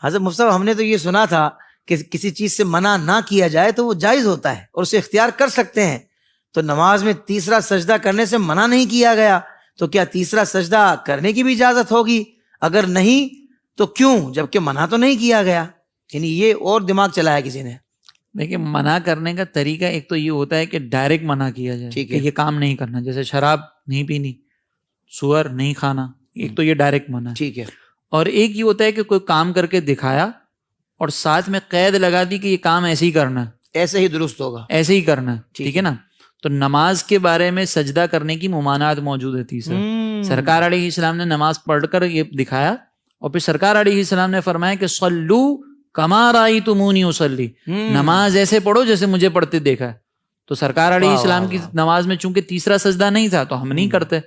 حضرت مفتی صاحب، ہم نے تو یہ سنا تھا کہ کسی چیز سے منع نہ کیا جائے تو وہ جائز ہوتا ہے اور اسے اختیار کر سکتے ہیں. تو نماز میں تیسرا سجدہ کرنے سے منع نہیں کیا گیا، تو کیا تیسرا سجدہ کرنے کی بھی اجازت ہوگی؟ اگر نہیں تو کیوں، جبکہ منع تو نہیں کیا گیا؟ یعنی یہ اور دماغ چلایا کسی نے. دیکھیں، منع کرنے کا طریقہ ایک تو یہ ہوتا ہے کہ ڈائریکٹ منع کیا جائے ٹھیک کہ ہے. یہ کام نہیں کرنا، جیسے شراب نہیں پینی، سور نہیں کھانا، ایک تو یہ ڈائریکٹ منع ہے. ٹھیک ہے. اور ایک یہ ہوتا ہے کہ کوئی کام کر کے دکھایا اور ساتھ میں قید لگا دی کہ یہ کام ایسے ہی کرنا ہے، ایسے ہی درست ہوگا. ایسے ہی کرنا ہے. ٹھیک ہے نا. تو نماز کے بارے میں سجدہ کرنے کی ممانعت موجود ہے. تیسرا، سرکار علیہ السلام نے نماز پڑھ کر یہ دکھایا اور پھر سرکار علیہ السلام نے فرمایا کہ صلو کما رأیتمونی اصلی، نماز ایسے پڑھو جیسے مجھے پڑھتے دیکھا ہے. تو سرکار علیہ السلام کی نماز میں چونکہ تیسرا سجدہ نہیں تھا تو ہم نہیں کرتے.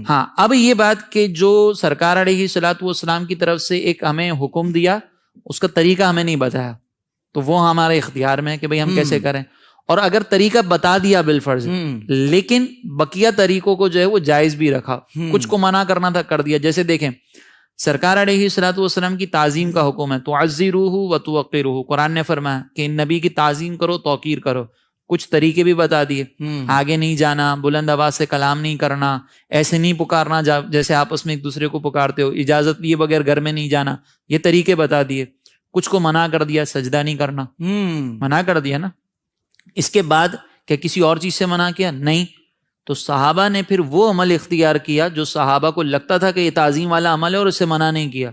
ہاں، اب یہ بات کہ جو سرکار علیہ الصلوۃ والسلام کی طرف سے ایک ہمیں حکم دیا، اس کا طریقہ ہمیں نہیں بتایا، تو وہ ہمارے اختیار میں ہے کہ بھئی ہم کیسے کریں. اور اگر طریقہ بتا دیا بالفرض، لیکن بقیہ طریقوں کو جو ہے وہ جائز بھی رکھا، کچھ کو منع کرنا تھا کر دیا. جیسے دیکھیں، سرکار علیہ الصلوۃ والسلام کی تعظیم کا حکم ہے، تعزروہ وتوقروہ. قرآن نے فرمایا کہ ان نبی کی تعظیم کرو، توقیر کرو. کچھ طریقے بھی بتا دیے، آگے نہیں جانا، بلند آواز سے کلام نہیں کرنا، ایسے نہیں پکارنا جیسے آپس میں ایک دوسرے کو پکارتے ہو، اجازت لیے بغیر گھر میں نہیں جانا، یہ طریقے بتا دیے. کچھ کو منع کر دیا، سجدہ نہیں کرنا منع کر دیا نا. اس کے بعد کیا کسی اور چیز سے منع کیا؟ نہیں. تو صحابہ نے پھر وہ عمل اختیار کیا جو صحابہ کو لگتا تھا کہ یہ تعظیم والا عمل ہے اور اسے منع نہیں کیا.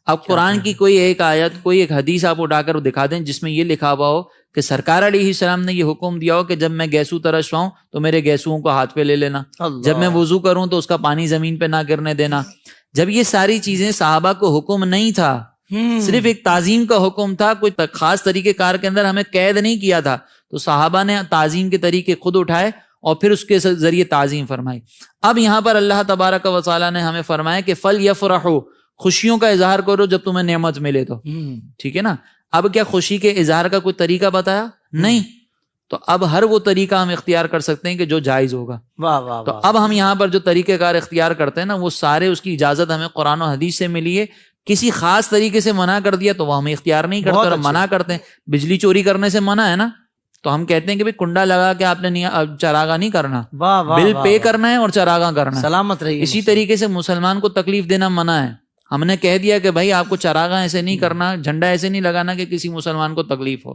اب قرآن کی کوئی ایک آیت، کوئی ایک حدیث آپ اٹھا کر دکھا دیں جس میں یہ لکھا ہوا ہو کہ سرکار علیہ السلام نے یہ حکم دیا ہو کہ جب میں گیسو ترشواؤں تو میرے گیسوؤں کو ہاتھ پہ لے لینا، جب میں وضو کروں تو اس کا پانی زمین پہ نہ گرنے دینا. جب یہ ساری چیزیں صحابہ کو حکم نہیں تھا، صرف ایک تعظیم کا حکم تھا، کوئی خاص طریقہ کار کے اندر ہمیں قید نہیں کیا تھا، تو صحابہ نے تعظیم کے طریقے خود اٹھائے اور پھر اس کے ذریعے تعظیم فرمائی. اب یہاں پر اللہ تبارک و تعالیٰ نے ہمیں فرمایا کہ فَلْيَفْرَحُوا، خوشیوں کا اظہار کرو جب تمہیں نعمت ملے تو. ٹھیک ہے نا. اب کیا خوشی کے اظہار کا کوئی طریقہ بتایا؟ نہیں. تو اب ہر وہ طریقہ ہم اختیار کر سکتے ہیں کہ جو جائز ہوگا. تو اب ہم یہاں پر جو طریقہ کار اختیار کرتے ہیں نا، وہ سارے اس کی اجازت ہمیں قرآن و حدیث سے ملی ہے. کسی خاص طریقے سے منع کر دیا تو وہ ہمیں اختیار نہیں کرتے اور منع کرتے ہیں. بجلی چوری کرنے سے منع ہے نا، تو ہم کہتے ہیں کہ بھئی کنڈا لگا کے آپ نے چراغاں نہیں کرنا، بل پے کرنا ہے اور چراغاں کرنا ہے. سلامت رہیے. اسی طریقے سے مسلمان کو تکلیف دینا منع ہے. ہم نے کہہ دیا کہ بھائی آپ کو چراغاں ایسے نہیں کرنا، جھنڈا ایسے نہیں لگانا کہ کسی مسلمان کو تکلیف ہو.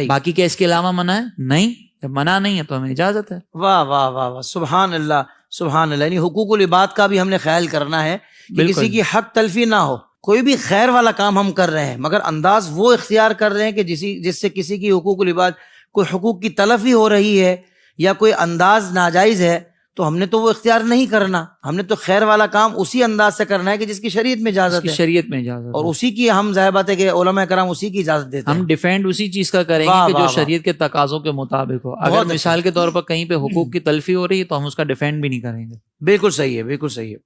باقی کیا اس کے علاوہ منع ہے؟ نہیں. جب منع نہیں ہے تو ہمیں اجازت ہے. واہ واہ واہ واہ، سبحان اللہ سبحان اللہ. یعنی حقوق العباد کا بھی ہم نے خیال کرنا ہے کہ کسی کی حق تلفی نہ ہو. کوئی بھی خیر والا کام ہم کر رہے ہیں مگر انداز وہ اختیار کر رہے ہیں کہ جس سے کسی کی حقوق العباد، کوئی حقوق کی تلفی ہو رہی ہے یا کوئی انداز ناجائز ہے، تو ہم نے تو وہ اختیار نہیں کرنا. ہم نے تو خیر والا کام اسی انداز سے کرنا ہے کہ جس کی شریعت میں اجازت ہے. شریعت میں اجازت اور اسی کی ہم ظاہر بات ہے کہ علماء کرام اسی کی اجازت دیتے ہیں. ہم ڈیفینڈ اسی چیز کا کریں گے کہ جو شریعت کے تقاضوں کے مطابق ہو. اگر مثال کے طور پر کہیں پہ حقوق کی تلفی ہو رہی ہے تو ہم اس کا ڈیفینڈ بھی نہیں کریں گے. بالکل صحیح ہے، بالکل صحیح ہے.